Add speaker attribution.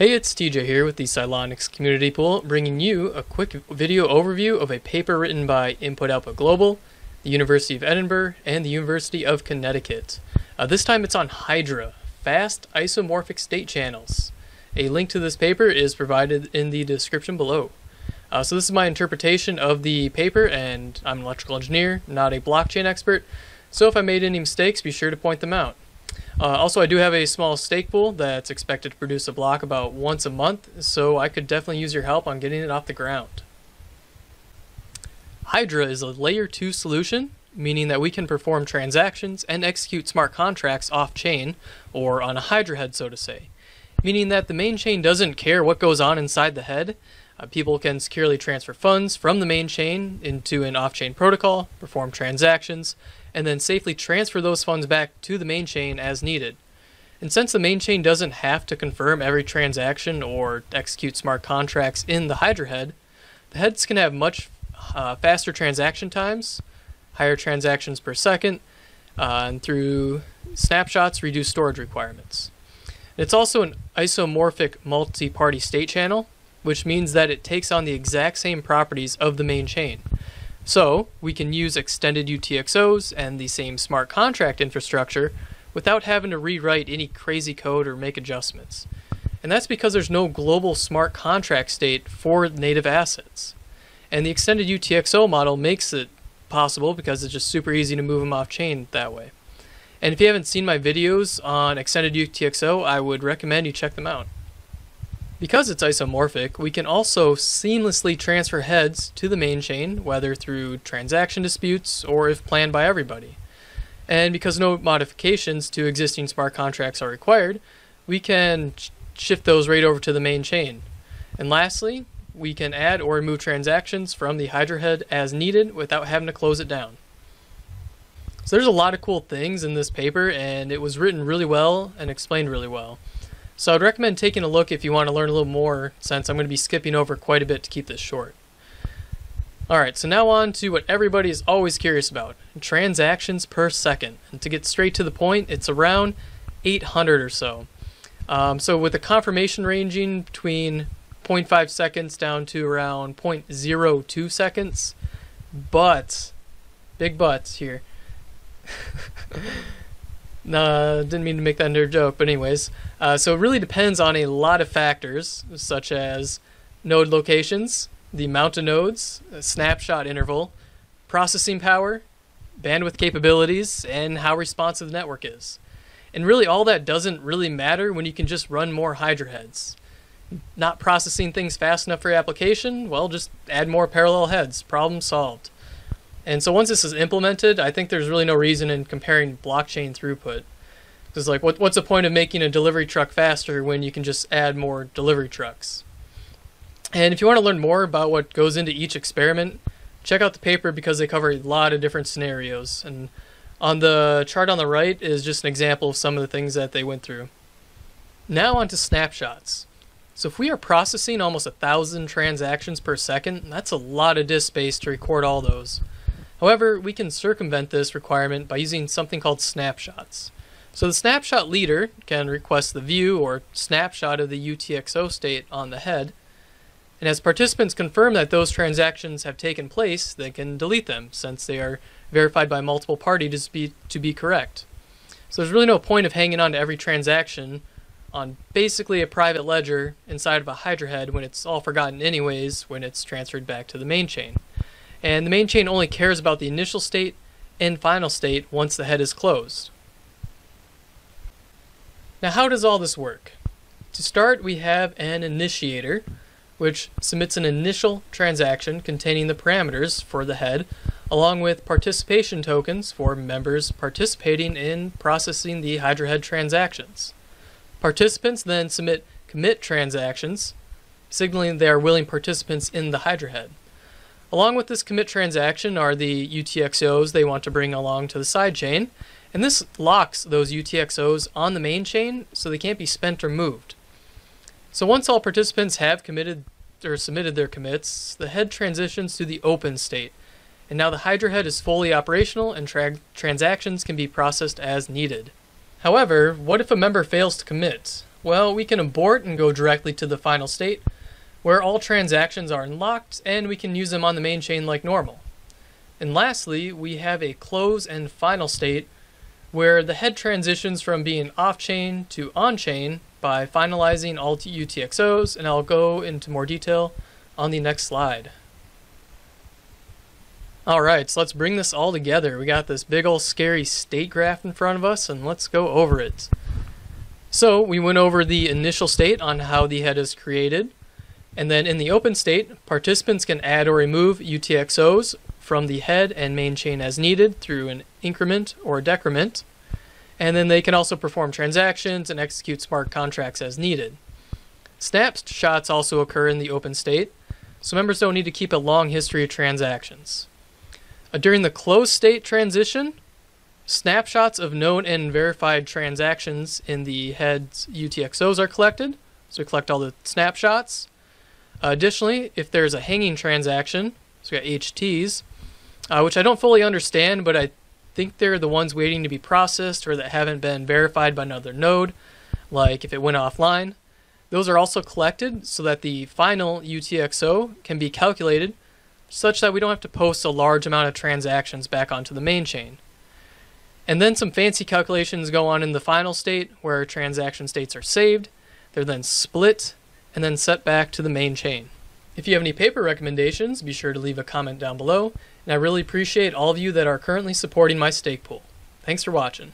Speaker 1: Hey, it's TJ here with the Cylonix Community Pool, bringing you a quick video overview of a paper written by Input Output Global, the University of Edinburgh, and the University of Connecticut. This time it's on Hydra, fast isomorphic state channels. A link to this paper is provided in the description below. So this is my interpretation of the paper, and I'm an electrical engineer, not a blockchain expert, so if I made any mistakes, be sure to point them out. Also, I do have a small stake pool that's expected to produce a block about once a month, so I could definitely use your help on getting it off the ground. Hydra is a layer 2 solution, meaning that we can perform transactions and execute smart contracts off-chain, or on a Hydra head, so to say. Meaning that the main chain doesn't care what goes on inside the head. People can securely transfer funds from the main chain into an off-chain protocol, perform transactions, and then safely transfer those funds back to the main chain as needed. And since the main chain doesn't have to confirm every transaction or execute smart contracts in the Hydra head, the heads can have much faster transaction times, higher transactions per second, and through snapshots, reduce storage requirements. And it's also an isomorphic multi-party state channel, which means that it takes on the exact same properties of the main chain. So, we can use extended UTXOs and the same smart contract infrastructure without having to rewrite any crazy code or make adjustments. And that's because there's no global smart contract state for native assets. And the extended UTXO model makes it possible because it's just super easy to move them off-chain that way. And if you haven't seen my videos on extended UTXO, I would recommend you check them out. Because it's isomorphic, we can also seamlessly transfer heads to the main chain, whether through transaction disputes or if planned by everybody. And because no modifications to existing smart contracts are required, we can shift those right over to the main chain. And lastly, we can add or remove transactions from the Hydra head as needed without having to close it down. So there's a lot of cool things in this paper, and it was written really well and explained really well. So I'd recommend taking a look if you want to learn a little more, since I'm going to be skipping over quite a bit to keep this short. Alright, so now on to what everybody is always curious about, transactions per second. And to get straight to the point, it's around 800 or so. So with the confirmation ranging between 0.5 seconds down to around 0.02 seconds, but, big buts here. Didn't mean to make that into a joke, but anyways. So it really depends on a lot of factors, such as node locations, the amount of nodes, a snapshot interval, processing power, bandwidth capabilities, and how responsive the network is. And really all that doesn't really matter when you can just run more Hydra heads. Not processing things fast enough for your application? Well, just add more parallel heads. Problem solved. And so once this is implemented, I think there's really no reason in comparing blockchain throughput. Because like, what's the point of making a delivery truck faster when you can just add more delivery trucks? And if you want to learn more about what goes into each experiment, check out the paper because they cover a lot of different scenarios. And on the chart on the right is just an example of some of the things that they went through. Now on to snapshots. So if we are processing almost 1,000 transactions per second, that's a lot of disk space to record all those. However, we can circumvent this requirement by using something called snapshots. So the snapshot leader can request the view or snapshot of the UTXO state on the head, and as participants confirm that those transactions have taken place, they can delete them since they are verified by multiple parties to be correct. So there's really no point of hanging on to every transaction on basically a private ledger inside of a Hydra head when it's all forgotten anyways when it's transferred back to the main chain. And the main chain only cares about the initial state and final state once the head is closed. Now how does all this work? To start, we have an initiator, which submits an initial transaction containing the parameters for the head, along with participation tokens for members participating in processing the Hydra head transactions. Participants then submit commit transactions, signaling they are willing participants in the Hydra head. Along with this commit transaction are the UTXOs they want to bring along to the sidechain, and this locks those UTXOs on the main chain so they can't be spent or moved. So once all participants have committed or submitted their commits, the head transitions to the open state, and now the Hydra head is fully operational and transactions can be processed as needed. However, what if a member fails to commit? Well, we can abort and go directly to the final state, where all transactions are unlocked and we can use them on the main chain like normal. And lastly, we have a close and final state, where the head transitions from being off-chain to on-chain by finalizing all UTXOs, and I'll go into more detail on the next slide. Alright, so let's bring this all together. We got this big old scary state graph in front of us, and let's go over it. So we went over the initial state on how the head is created, and then in the open state, participants can add or remove UTXOs from the head and main chain as needed through an increment or decrement, and then they can also perform transactions and execute smart contracts as needed. Snapshots also occur in the open state, so members don't need to keep a long history of transactions. During the closed state transition, snapshots of known and verified transactions in the head's UTXOs are collected, so we collect all the snapshots. Additionally, if there's a hanging transaction, so we got HTs, which I don't fully understand, but I think they're the ones waiting to be processed or that haven't been verified by another node, like if it went offline. Those are also collected so that the final UTXO can be calculated such that we don't have to post a large amount of transactions back onto the main chain. And then some fancy calculations go on in the final state where transaction states are saved. They're then split and then set back to the main chain. If you have any paper recommendations, be sure to leave a comment down below, and I really appreciate all of you that are currently supporting my stake pool. Thanks for watching.